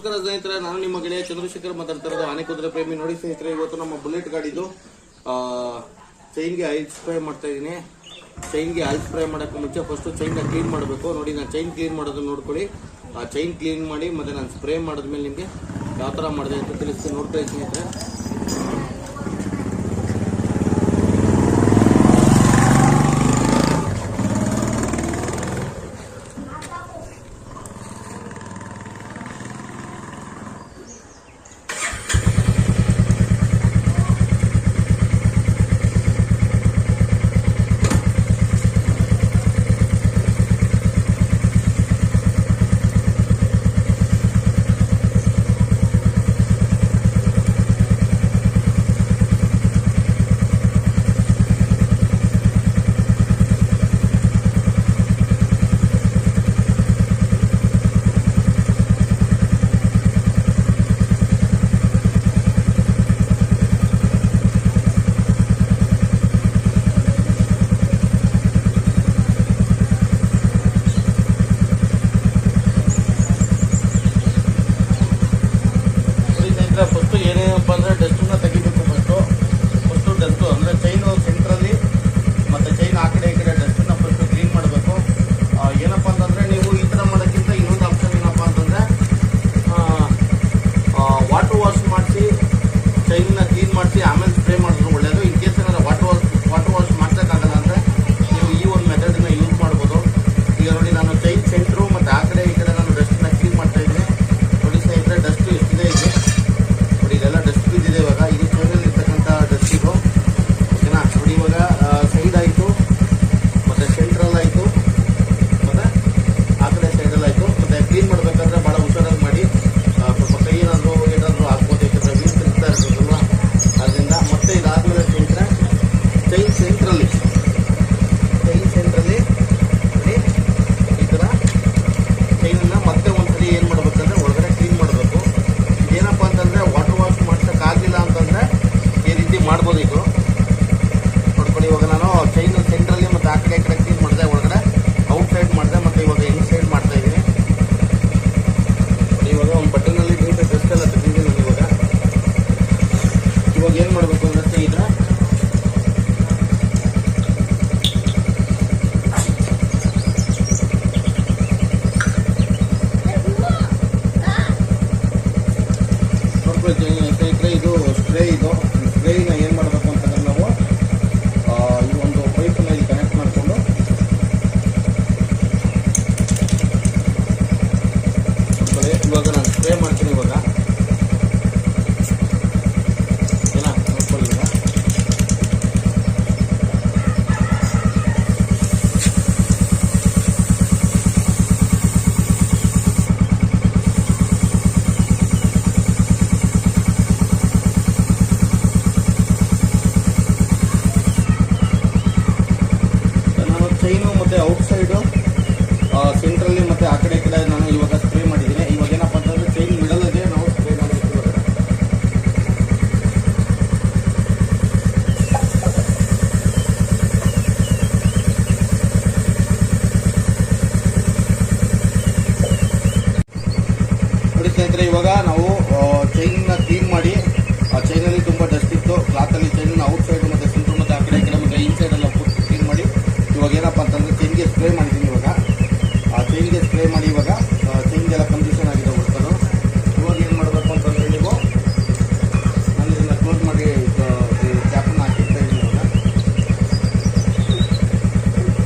ನಮಸ್ಕಾರ ಸ್ನೇಹಿತರೆ, ನಾನು ನಿಮ್ಮ ಗೆಳೆಯ ಚಂದ್ರಶೇಖರ್ ಮಾತಾಡ್ತಾ ಇರೋದು ಆನೆಕುದುರೆ ಪ್ರೇಮಿ. ನೋಡಿ ಸ್ನೇಹಿತರೆ, ಇವತ್ತು ನಮ್ಮ ಬುಲೆಟ್ ಗಾಡಿದು ಚೈನ್ಗೆ ಆಯಿಲ್ ಸ್ಪ್ರೇ ಮಾಡ್ತಾ ಇದ್ದೀನಿ. ಚೈನ್ಗೆ ಆಯಿಲ್ ಸ್ಪ್ರೇ ಮಾಡೋಕ್ಕೆ ಮುಂಚೆ ಫಸ್ಟ್ ಚೈನ್ನ ಕ್ಲೀನ್ ಮಾಡಬೇಕು. ನೋಡಿ, ನಾನು ಚೈನ್ ಕ್ಲೀನ್ ಮಾಡೋದನ್ನ ನೋಡ್ಕೊಳ್ಳಿ. ಆ ಚೈನ್ ಕ್ಲೀನ್ ಮಾಡಿ ಮತ್ತೆ ನಾನು ಸ್ಪ್ರೇ ಮಾಡಿದ್ಮೇಲೆ ನಿಮಗೆ ಯಾವ ಥರ ಮಾಡಿದೆ ಅಂತ ತಿಳಿಸಿ ನೋಡ್ಕೊಳ್ಳಿ ಸ್ನೇಹಿತರೆ. ಫಸ್ಟ್ ಏನೇನಪ್ಪ ಅಂದರೆ ಡಸ್ಟನ್ನ ತೆಗಿಬೇಕು. ಫಸ್ಟು ಡಸ್ಟು ಅಂದರೆ ಚೈನು ಸೆಂಟ್ರಲ್ಲಿ ಮತ್ತು ಚೈನ್ ಆ ಕಡೆ ಈ ಕಡೆ ಡಸ್ಟನ್ನ ಫಸ್ಟು ಕ್ಲೀನ್ ಮಾಡಬೇಕು. ಏನಪ್ಪ ಅಂತಂದರೆ ನೀವು ಈ ಥರ ಮಾಡೋಕ್ಕಿಂತ ಇನ್ನೊಂದು ಆಪ್ಷನ್ ಏನಪ್ಪ ಅಂತಂದರೆ ವಾಟರ್ ವಾಶ್ ಮಾಡಿಸಿ ಚೈನ್ನ ಕ್ಲೀನ್ ಮಾಡಿಸಿ ಆಮೇಲೆ ಸ್ಪ್ರೇ ಮಾಡಿದ್ರು ಒಳ್ಳೆಯದು. ಇನ್ ಕೇಸ್ ಏನಾದ್ರು ವಾಟರ್ ವಾಶ್ ಮಾಡ್ಸೋಕ್ಕಾಗಲ್ಲ ಅಂದರೆ ನೀವು ಈ ಒಂದು ಮೆಥಡನ್ನ ಯೂಸ್ ಮಾಡ್ಬೋದು. ಈಗ ನೋಡಿ, ನಾನು ಚೈನ್ ಸೆಂಟ್ರು ಮತ್ತು ಆ ಕಡೆ ಈ ಕಡೆ ನಾನು ಡಸ್ಟನ್ನ ಕ್ಲೀನ್ ಮಾಡ್ತಾ ಇದ್ದೀನಿ. ನೋಡಿ ಸ್ನೇಹಿತರೆ, ಡಸ್ಟು ಎಷ್ಟಿದೆ ಇದೆ, ಇದೆಲ್ಲ ಡಸ್ಟ್ ಬಿದ್ದಿದೆ. ಇವಾಗ ಇದು ಚೈನಲ್ಲಿ ಇರ್ತಕ್ಕಂಥ ಡಸ್ಟ್ ಇದು, ಓಕೆನಾ. ನೋಡಿ, ಇವಾಗ ಸೈಡ್ ಆಯಿತು, ಮತ್ತು ಸೆಂಟ್ರಲ್ ಆಯಿತು, ಮತ್ತು ಆ ಕಡೆ ಸೈಡಲ್ಲಿ ಆಯಿತು. ಮತ್ತು ಕ್ಲೀನ್ ಮಾಡಬೇಕಾದ್ರೆ ಭಾಳ ಹುಷಾರಾಗಿ ಮಾಡಿ. ಸ್ವಲ್ಪ ಕೈ ಏನಾದರೂ ಹಾಕ್ಬೋದು, ಯಾಕಂದರೆ ವೀಲ್ ತಿರ್ತಾ ಇರ್ತದಲ್ವ, ಅದರಿಂದ. ಮತ್ತೆ ಇದಾದಮೇಲೆ ಸ್ನೇಹಿತರೆ, ಚೈನ್ ಸೆಂಟ್ರಲ್ಲಿ ನೋಡಿ ಈ ಥರ ಚೈನನ್ನು ಮತ್ತೆ ಒಂದ್ಸರಿ ಏನು ಮಾಡಬೇಕಂದ್ರೆ ಒಳಗಡೆ ಕ್ಲೀನ್ ಮಾಡಬೇಕು. ಏನಪ್ಪ ಅಂತಂದರೆ ವಾಟರ್ ವಾಶ್ ಮಾಡ್ಸೋಕ್ಕಾಗಲಿಲ್ಲ ಅಂತಂದರೆ ಈ ರೀತಿ ಮಾಡ್ಬೋದು. ಇದು ನೋಡ್ಕೊಳ್ಳಿ, ಇವಾಗ ನಾನು ಚೈನ್ ಸೆಂಟ್ರಲ್ಲಿ ಮತ್ತು ಆ ಕಡೆ ಈ ಕಡೆ ಕ್ಲೀನ್ ಮಾಡಿದೆ, ಒಳಗಡೆ ಔಟ್ ಸೈಡ್ ಮಾಡಿದೆ, ಮತ್ತು ಇವಾಗ ಇನ್ ಸೈಡ್ ಮಾಡ್ತಾ ಇದ್ದೀನಿ. ಇವಾಗ ಒಂದು ಬಟನ್ನಲ್ಲಿ ನೀಟಾಗಿ ಡಸ್ಟ್ ಎಲ್ಲ ತೆಗೆದಿದ್ದೀನಿ ನಾನು. ಇವಾಗ ಏನು ಮಾಡಬೇಕು ಅಂದರೆ ಸ್ನೇಹಿತರೆ, ಸ್ನೇಹಿತರೆ, ಇದು ಸ್ಪ್ರೇನ ಏನು ಮಾಡಬೇಕು ಅಂತಂದ್ರೆ ನಾವು ಈ ಒಂದು ಪೈಪನ್ನ ಇಲ್ಲಿ ಕನೆಕ್ಟ್ ಮಾಡಿಕೊಂಡು ಇವಾಗ ನಾನು ಸ್ಪ್ರೇ ಮಾಡ್ತೀನಿ. ಇವಾಗ ಏನಾ ನೋಡ್ಕೊಳ್ಳಿ. ಚೈನು ಮತ್ತು ಔಟ್ ಸೈಡು ಸೆಂಟ್ರಲ್ಲಿ ಮತ್ತು ಆ ಕಡೆ ಈ ಕಡೆ ನಾನು ಇವಾಗ ಸ್ಪ್ರೇ ಮಾಡಿದ್ದೀನಿ. ಇವಾಗ ಏನಪ್ಪ ಅಂತಂದರೆ ಚೈನ್ ಮಿಡಲ್ಗೆ ನಾವು ಸ್ಪ್ರೇ ಮಾಡಬೇಕು. ನೋಡಿ ಸ್ನೇಹಿತರೆ, ಇವಾಗ ನಾವು ಚೈನ್ನ ಕ್ಲೀನ್ ಮಾಡಿ, ಆ ಚೈನಲ್ಲಿ ತುಂಬ ಡಸ್ಟ್ ಇತ್ತು, ಕ್ಲಾತಲ್ಲಿ ಚೈನನ್ನು ಔಟ್ ಸೈಡ್ ಮತ್ತು ಸೆಂಟ್ರ್ ಮತ್ತು ಆ ಕಡೆ ಈ ಕಡೆ ಮತ್ತು ಇನ್ ಸೈಡೆಲ್ಲ ಕ್ಲೀನ್ ಮಾಡಿ ಇವಾಗ ಏನಪ್ಪ ಅಂತಂದರೆ ಚೈನ್ಗೆ ಸ್ಪ್ರೇ ಮಾಡಿದ್ದೀನಿ. ಇವಾಗ ಆ ಚೈನ್ಗೆ ಸ್ಪ್ರೇ ಮಾಡಿ ಇವಾಗ ಚೈನ್ಗೆಲ್ಲ ಕಂಡೀಷನ್ ಆಗಿದೆ ಹೊರತದು. ಇವಾಗ ಏನು ಮಾಡಬೇಕು ಅಂತಂದರೆ ನೀವು ನಾನು ಇದನ್ನು ಕ್ಲೋಸ್ ಮಾಡಿ ಕ್ಯಾಪನ್ನು ಹಾಕಿರ್ತಾ ಇದ್ದೀನಿ. ಇವಾಗ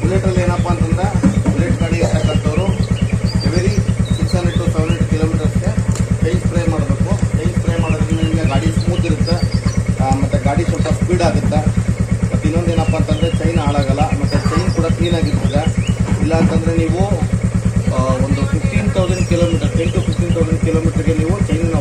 ಬುಲೆಟಲ್ಲಿ ಏನಪ್ಪ ಅಂತಂದರೆ ಬುಲೆಟ್ ಗಾಡಿ ಇರ್ತಕ್ಕಂಥವ್ರು ಎವರಿ 600 to 700 ಕಿಲೋಮೀಟರ್ಸ್ಗೆ ಚೈನ್ ಸ್ಪ್ರೇ ಮಾಡಬೇಕು. ಚೈನ್ ಸ್ಪ್ರೇ ಮಾಡೋದ್ರಿಂದ ನಿಮಗೆ ಗಾಡಿ ಸ್ಮೂತ್ ಇರುತ್ತೆ, ಮತ್ತು ಗಾಡಿ ಸ್ವಲ್ಪ ಸ್ಪೀಡ್ ಆಗುತ್ತೆ. ಮತ್ತು ಇನ್ನೊಂದು ಏನಪ್ಪ ಅಂತಂದರೆ ಚೈನ್ ಹಾಳಾಗಲ್ಲ, ಮತ್ತು ಚೈನ್ ಕೂಡ ಕ್ಲೀನಾಗಿರ್ತದೆ. ಇಲ್ಲ ಅಂತಂದರೆ ನೀವು ಒಂದು 15,000 ಕಿಲೋಮೀಟರ್ 10 to 15,000 ಕಿಲೋಮೀಟರ್ಗೆ ನೀವು ಚೈನನ್ನು